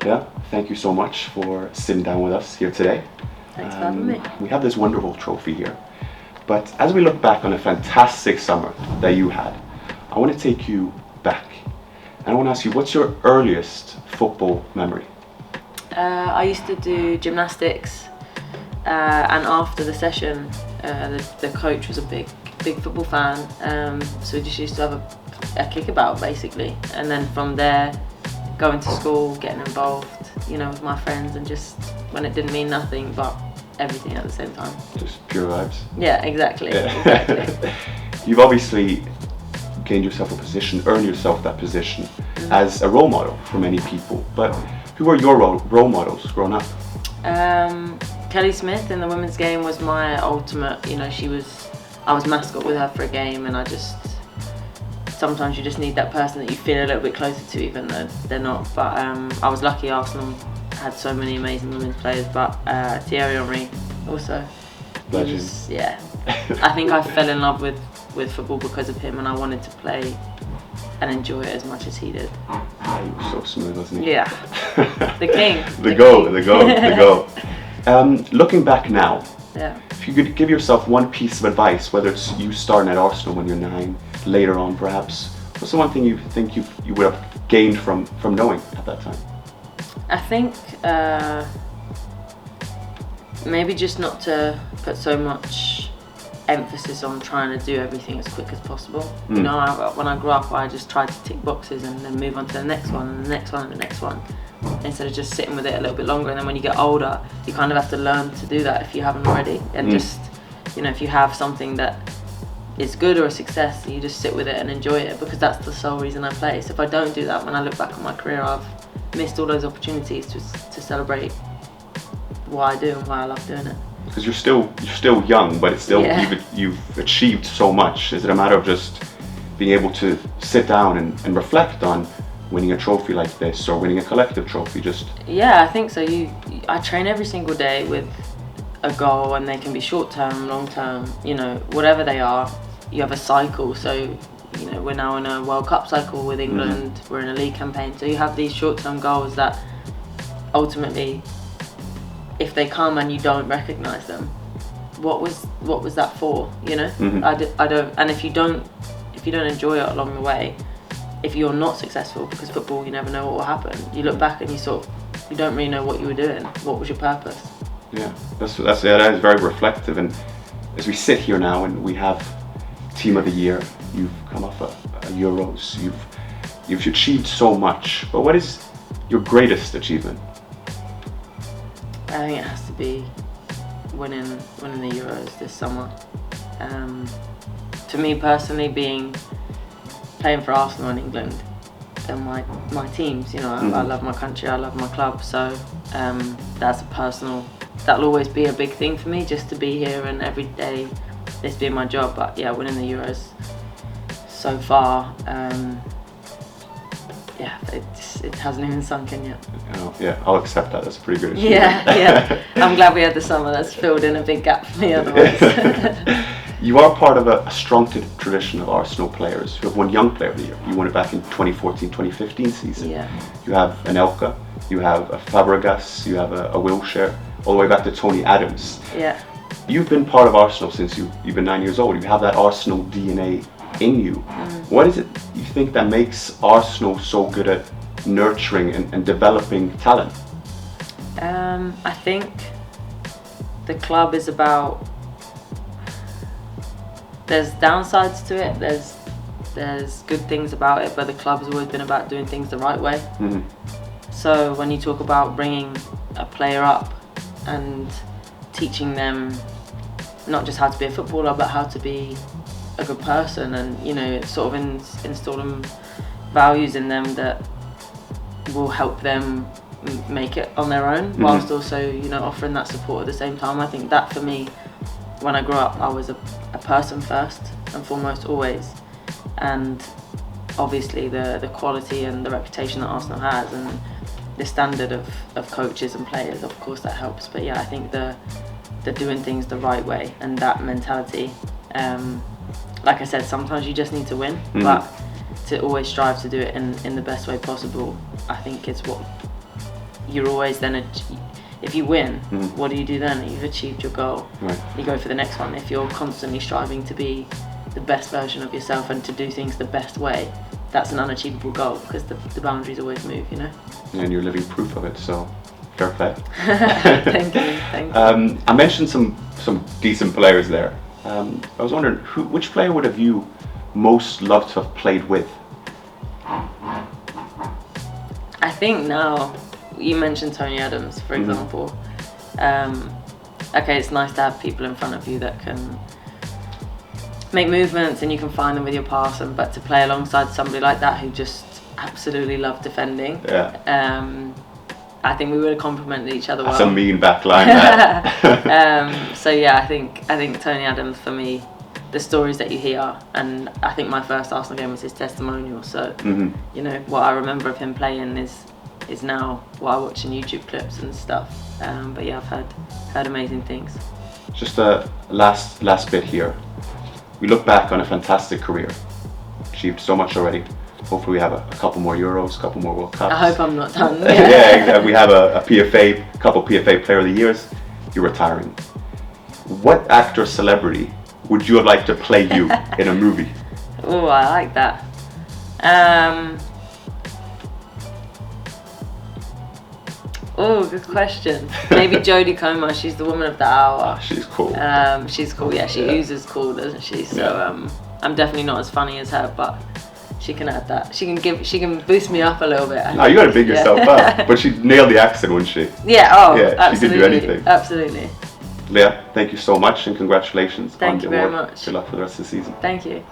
Leah, thank you so much for sitting down with us here today. Thanks for having me. We have this wonderful trophy here. But as we look back on a fantastic summer that you had, I want to take you back. And I want to ask you, what's your earliest football memory? I used to do gymnastics, and after the session, the coach was a big football fan, so we just used to have a kickabout basically, and then from there, going to school, getting involved, with my friends, and just when it didn't mean nothing but everything at the same time. Just pure vibes. Yeah, exactly. Yeah. Exactly. You've obviously gained yourself a position, earned yourself that position as a role model for many people. But who were your role models growing up? Kelly Smith in the women's game was my ultimate. I was mascot with her for a game, and sometimes you just need that person that you feel a little bit closer to, even though they're not. But I was lucky Arsenal had so many amazing women's players, but Thierry Henry also. Legend. Yeah. I think I fell in love with football because of him, and I wanted to play and enjoy it as much as he did. He was so smooth, wasn't he? Yeah. The king. The goal. Looking back now, yeah. If you could give yourself one piece of advice, whether it's you starting at Arsenal when you're 9, later on perhaps, what's the one thing you think you would have gained from knowing at that time? I think maybe just not to put so much emphasis on trying to do everything as quick as possible. When I grew up, I just tried to tick boxes and then move on to the next one and the next one and the next one, instead of just sitting with it a little bit longer. And then when you get older, you kind of have to learn to do that if you haven't already. And just, if you have something that is good or a success, you just sit with it and enjoy it, because that's the sole reason I play. So if I don't do that, when I look back on my career, I've missed all those opportunities to celebrate what I do and why I love doing it. Because you're still young, but it's still you've achieved so much. Is it a matter of just being able to sit down and reflect on winning a trophy like this or winning a collective trophy? Yeah, I think so. I train every single day with a goal, and they can be short term, long term, whatever they are. You have a cycle, so we're now in a World Cup cycle with England. We're in a league campaign, so you have these short term goals that ultimately, if they come and you don't recognise them, what was that for? I don't. And if you don't enjoy it along the way, if you're not successful, because football, you never know what will happen. You look back and you don't really know what you were doing. What was your purpose? Yeah, that is very reflective. And as we sit here now and we have Team of the Year, you've come off a Euros, you've achieved so much. But what is your greatest achievement? I think it has to be winning the Euros this summer. To me personally, playing for Arsenal and England, they're my teams. I love my country, I love my club. So that's that'll always be a big thing for me, just to be here and every day this being my job. But yeah, winning the Euros so far, it hasn't even sunk in yet. Oh, yeah, I'll accept that. That's a pretty good achievement. Yeah. I'm glad we had the summer. That's filled in a big gap for me otherwise. You are part of a strong tradition of Arsenal players who have won Young Player of the Year. You won it back in 2014-2015 season. Yeah. You have Anelka, you have a Fabregas, you have a Wilshere, all the way back to Tony Adams. Yeah. You've been part of Arsenal since you've been 9 years old. You have that Arsenal DNA in you. What is it you think that makes Arsenal so good at nurturing and developing talent? I think the club is about. There's downsides to it. There's good things about it, but the club has always been about doing things the right way. So when you talk about bringing a player up and teaching them not just how to be a footballer, but how to be a good person, and sort of installing values in them that will help them make it on their own, whilst also offering that support at the same time. I think that for me, when I grew up, I was a person first and foremost always, and obviously the quality and the reputation that Arsenal has and the standard of coaches and players, of course that helps. But yeah, I think they're doing things the right way, and that mentality, like I said, sometimes you just need to win, but to always strive to do it in the best way possible, I think it's what you're always then if you win, Mhm. what do you do then? You've achieved your goal. Right. You go for the next one. If you're constantly striving to be the best version of yourself and to do things the best way, that's an unachievable goal because the boundaries always move, you know. And you're living proof of it, so fair play. Thank you. I mentioned some decent players there. I was wondering, which player would have you most loved to have played with? I think now, you mentioned Tony Adams, for example. Okay, it's nice to have people in front of you that can make movements and you can find them with your pass, but to play alongside somebody like that who just absolutely loved defending, I think we would have complemented each other well. That's a mean back line. That. So yeah, I think Tony Adams for me, the stories that you hear, and I think my first Arsenal game was his testimonial. So you know what I remember of him playing is now what I watch in YouTube clips and stuff. But yeah, I've heard amazing things. Just a last bit here. We look back on a fantastic career, achieved so much already. Hopefully we have a couple more Euros, a couple more World Cups. I hope I'm not done. Yeah, we have a couple PFA Player of the Years. You're retiring. What actor celebrity would you have liked to play you in a movie? Oh, I like that. Oh, good question. Maybe Jodie Comer. She's the woman of the hour. She's cool. She's cool. Yeah, she oozes cool, doesn't she? So I'm definitely not as funny as her, but she can add that. She can boost me up a little bit. No, you gotta big yourself up. But she nailed the accent, wouldn't she? Yeah. Oh, yeah, absolutely. She could do anything. Absolutely. Leah, thank you so much and congratulations. Thank you very award. much. Good luck for the rest of the season. Thank you.